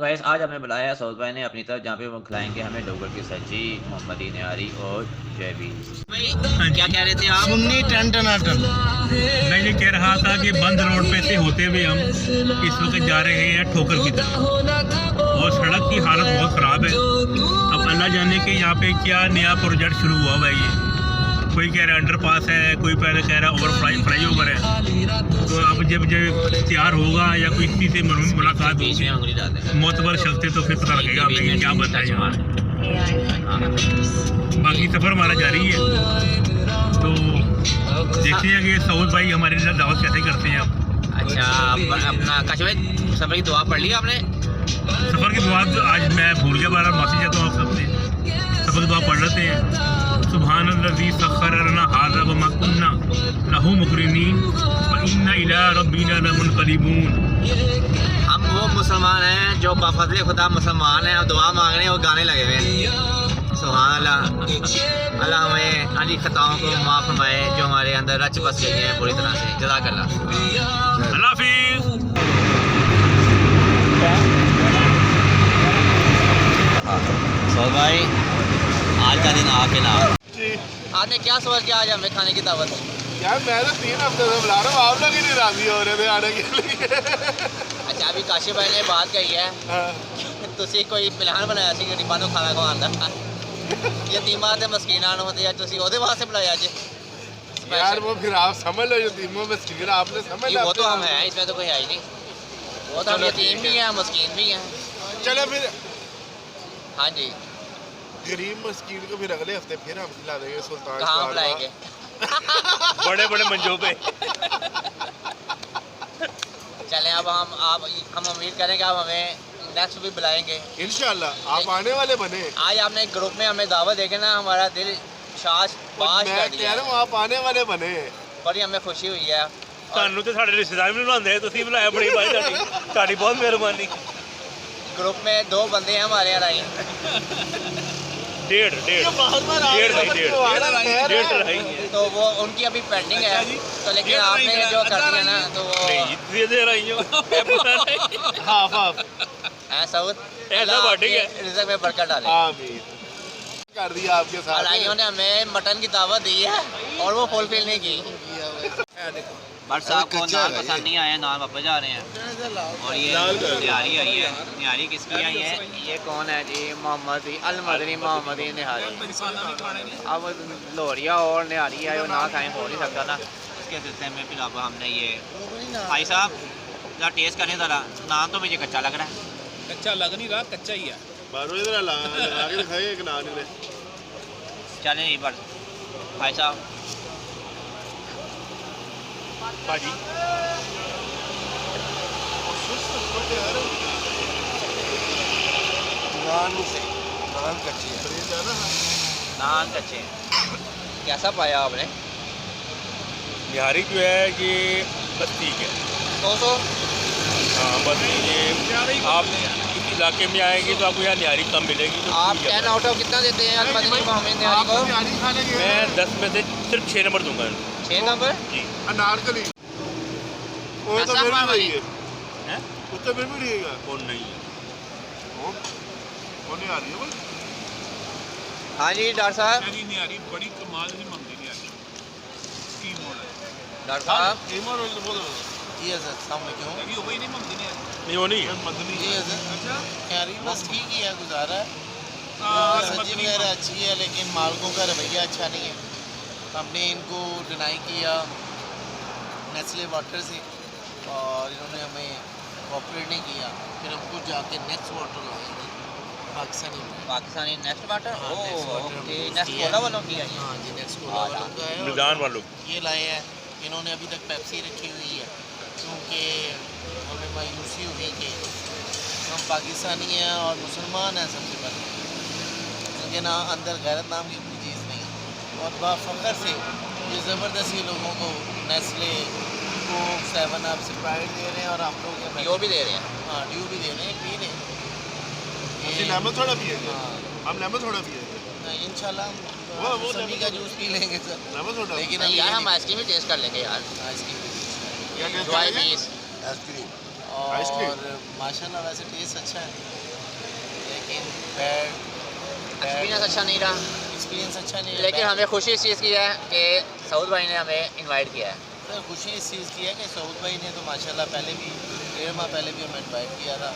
Guys आज हमें बुलाया है सऊद भाई ने अपनी तरफ, जहाँ पे वो खिलाएंगे हमें डोगर की सब्जी, मोहम्मदी निहारी और जयबीज। क्या कह रहे थे आप? सुन्नी टन टनाटन। मैं ये कह रहा था कि बंद रोड पे से होते हुए हम इस वक्त जा रहे हैं ठोकर की तरफ और सड़क की हालत बहुत ख़राब है। अब अल्लाह जाने के यहाँ पे क्या नया प्रोजेक्ट शुरू हुआ हुआ है। ये कोई कह रहा है अंडरपास है, कोई पहले कह रहा है ओवर फ्लाई ओवर है। तो अब जब तैयार होगा या कोई किसी से मुलाकात होगी मोतबर शख्स से, तो फिर पता लगेगा हमें क्या बनता है यहाँ। बाकी सफ़र हमारा जारी है, तो देखते हैं कि सऊद भाई हमारे साथ दावत कैसे करते हैं। अब अच्छा, अपना काशिफ सफ़र की दुआ पढ़ ली आपने? सफ़र की दुआ तो आज मैं भूल गया, बार माफ़ी चाहता हूँ आप सबसे। सफ़र की दुआ पढ़ लेते हैं। सुब्हानल्लज़ी सख़्ख़र लना हाज़ा व मा कुन्ना लहू मुक़रिनीन व इन्ना इला रब्बिना लमुनक़लिबून। हम वो मुसलमान हैं जो बाफ़ज़ल खुदा मुसलमान हैं और दुआ मांग रहे हैं और गाने लगे हुए हैं। सुभान अल्लाह। अल्लाह हमें हमारी खताओं को माफ़ फरमाए जो हमारे अंदर रच बस गई हैं पूरी तरह से। जज़ाकल्लाह। अल्लाह हाफ़िज़। सऊद भाई आज का दिन आके ना जी आपने क्या सोच के आज हमें खाने की दावत दी? यार मैं तो 3 हफ्ते से बुला रहा हूँ, आप लोग ही नहीं राजी हो रहे थे आने के लिए। अच्छा, अभी काशिफ भाई ने बात कही है ਤੁਸੀਂ ਕੋਈ ਪਲਾਨ ਬਣਾਇਆ ਸੀ ਗਰੀਬਾਂ ਨੂੰ ਖਾਣਾ ਖਵਾਉਣ ਦਾ, ਯਤੀਮਾਂ ਤੇ ਮਸਕੀਨਾਂ ਨੂੰ ਤੇ ਤੁਸੀਂ ਉਹਦੇ ਵਾਸਤੇ ਬੁਲਾਇਆ ਅੱਜ? यार वो फिर आप समझ लो, यतीमों में फिर आपने समझ लिया। वो तो हम हैं, इसमें तो कोई है ही नहीं। वो तो हम यतीम भी हैं, मस्कीन भी हैं। चलो फिर हाँ जी, गरीब मस्कीन को फिर अगले हफ्ते फिर हम खिला देंगे सुल्तान। कहाँ बुलाएंगे? बड़े बड़े मंजों पे। चलें, अब हम उम्मीद करें कि आप हमें नेक्स्ट भी बुलाएंगे इंशाल्लाह। आप आने वाले बने। आज आपने एक ग्रुप में हमें दावत देके ना हमारा दिल शाश बाश मैं कर कह दिया। रहा हूँ आप आने वाले बने। बड़ी हमें खुशी हुई है। ਤੁਹਾਨੂੰ ਤੇ ਸਾਡੇ ਰਿਸ਼ਤੇਦਾਰ ਵੀ ਬੁਲਾਉਂਦੇ, ਤੁਸੀਂ ਬੁਲਾਇਆ, ਬੜੀ ਬਾਈ ਤੁਹਾਡੀ ਬਹੁਤ ਮਿਹਰਬਾਨੀ। ग्रुप में 2 बंदे हैं हमारे यहाँ आई। डेढ़ तो वो उनकी अभी पेंडिंग है, तो लेकिन आपने जो कर दिया ना तो वो हाफ हाफ सऊद ऐसा बांटेंगे। रिज़्क़ में बरकत डाले। आमीन। कर दिया आपके साथ। अलाइयों ने हमें मटन की दावत दी है और वो फुलफिल नहीं की। भट्ट साहब को नान पसंद नहीं आया, नान वापस जा रहे हैं। और ये निहारी आई है। निहारी किसकी आई है? ये कौन है जी? मोहम्मदी अलमदनी मोहम्मदी निहारी। अब लोहरिया और निहारी है, वो ना खाएं हो नहीं सकता ना। इसके सिलसिले में फिर अब हमने ये भाई साहब ज़रा टेस्ट करने ज़रा। नान तो मुझे कच्चा लग रहा है। कच्चा लग नहीं रहा, कच्चा ही है। बारो इधर लगा के दिखाइए एक नान में। चलें नहीं बस भाई साहब। भाजी नान से नान कच्ची है। नान कच्चे कैसा पाया आपने? निहारी जो है ये बस ठीक है। तो हाँ बस ये आप इस इलाके में आएंगे तो आपको यहाँ निहारी कम मिलेगी। तो आप 10 आउट ऑफ कितना देते हैं अलमदनी मोहम्मद निहारी को? मैं 10 में से सिर्फ 6 नंबर दूंगा। 6 नंबर? जी। अनारकली वो तो ऐसा फिर भी पानी? नहीं है। वो तो फिर भी नहीं है। कौन नहीं है? वो नहीं आ रही है बोल। हाँ जी डॉक्टर साहब। नहीं आ रही, बड़ी कमाल नहीं मंगती नहीं आ रही। की मोड़ है डॉक्टर साहब ईमान वाले बोल रहे जी सर, अस्सलाम वालेकुम। अभी हो गई नहीं मंगती नहीं आ रही। नहीं वो नहीं है। मदनी जी सर, अच्छा खैरी बस ठीक ही है, गुजारा है। सब्जी मदनी वगैरह अच्छी है, लेकिन मालकों का रवैया अच्छा नहीं है। हमने इनको डिनाई किया नेस्ले वाटर से और इन्होंने हमें कोऑपरेट नहीं किया। फिर हमको जाके नेक्स्ट वाटर लाएंगे पाकिस्तानी में। Pakistani next water? हाँ, next water ओके, हमने नेक्स्ट किया है। कोला वालों की है ये? हाँ जी, नेक्स्ट कोला वालों का है। और निदान वालों ये लाए हैं। इन्होंने अभी तक पेप्सी रखी हुई है क्योंकि हमें मायूसी हुई कि हम पाकिस्तानी हैं और मुसलमान हैं सबसे पहले, क्योंकि ना अंदर गैरत नाम की कोई चीज़ नहीं। और बाफ़ख्र से ये ज़बरदस्ती लोगों को नेस्ले कोक 7 अप स्प्राइट दे रहे हैं और हम लोग ड्यू भी दे रहे हैं। हाँ ड्यू भी दे रहे हैं, पी लें। लेमन थोड़ा पिएंगे। हाँ हम लेमन थोड़ा पिएंगे। इंशाल्लाह वो मौसमी का जूस पी लेंगे सर। लेमन थोड़ा। लेकिन नहीं अभी यार, ये हम आइसक्रीम भी टेस्ट कर लेंगे यार। आइसक्रीम क्या ड्राई पीस आइसक्रीम और आइसक्रीम? माशाल्लाह वैसे टेस्ट अच्छा है, लेकिन बैड एक्सपीरियंस अच्छा नहीं रहा, एक्सपीरियंस अच्छा नहीं है। लेकिन हमें खुशी इस चीज़ की है कि सऊद भाई ने हमें इनवाइट किया है। सर खुशी इस चीज़ की है कि सऊद भाई ने तो माशाल्लाह पहले भी 1.5 माह पहले भी हमें इनवाइट किया था,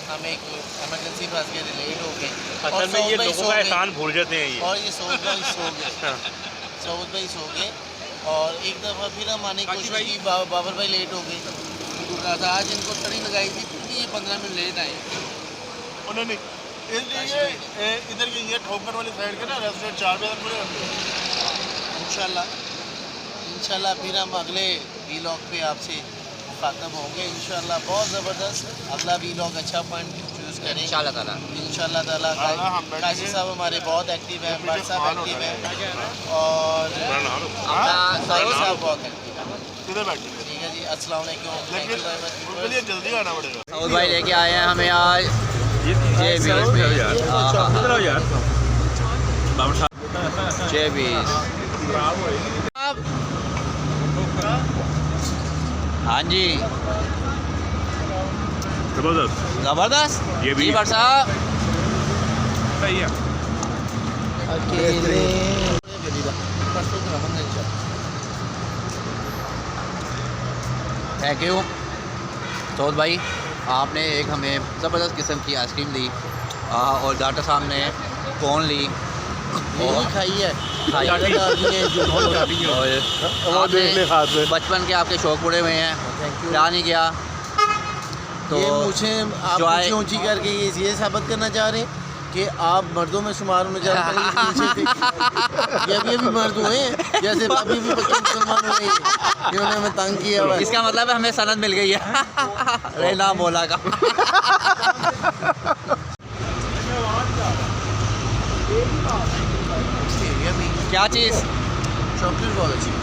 हम एक इमरजेंसी फंस गए, लेट हो गए और असल में ये सऊद भाई लोगों सो का गए। एहसान भूल जाते हैं ये। और ये सऊद भाई सो गए, सऊद भाई सो गए। और एक दफ़ा फिर हम आने की कोशिश की, बाबर भाई लेट हो गए, उनको कहा था आज इनको तड़ी लगाई थी, फिर भी ये 15 मिनट लेट आए। उन्होंने इसलिए इधर की ये ठोकर वाली साइड के ना रेस्टोरेंट 4 बजे तक खुले रहते हैं। इंशाल्लाह फिर हम अगले वीलॉग पे आपसे मुखातब होंगे इंशाल्लाह। बहुत ज़बरदस्त अगला वीलॉग अच्छा पॉइंट चूज़ करेंगे इंशाल्लाह ताला। इंशाल्लाह ताला। हाँ, हम बैठेंगे। काशी साहब हमारे बहुत एक्टिव हैं, पीछे भट्ट साहब खान एक्टिव होता हैं और अपना सऊद साहब बहुत एक्टिव हैं। किधर बैठेंगे? ठीक है जी, अस्सलाम वालेकुम, थैंक लेकिन यू वेरी उनके लिए मच। जल्दी आना पड़ेगा। सऊद भाई लेके आए हैं हमें आज ये JB's में। इधर आओ यार बाबर साहब। JB's। हाँ जी, जबरदस्त ज़बरदस्त। ये भी जी भट्ट साहब। सही है। थैंक यू सऊद भाई, आपने एक हमें ज़बरदस्त किस्म की आइसक्रीम दी और डॉक्टर साहब ने कौन ली यही खाई है, खाई। और आपने बचपन के आपके शौक पूरे हुए हैं, क्या नहीं किया तो ये मुझे आप जो ऊंची ऊंची करके ये साबित करना चाह रहे हैं कि आप मर्दों में शुमार होने जा रहे हैं। पीछे थे ये अभी मर्द हुए हैं, जैसे अभी भी बच्चे मुसलमान हुए हैं, इन्होंने हमें तंग किया हुआ है। इसका मतलब है हमें सनद मिल गई है अरे ना बोला का। ये भी क्या चीज़? चॉकलेट बहुत अच्छी है।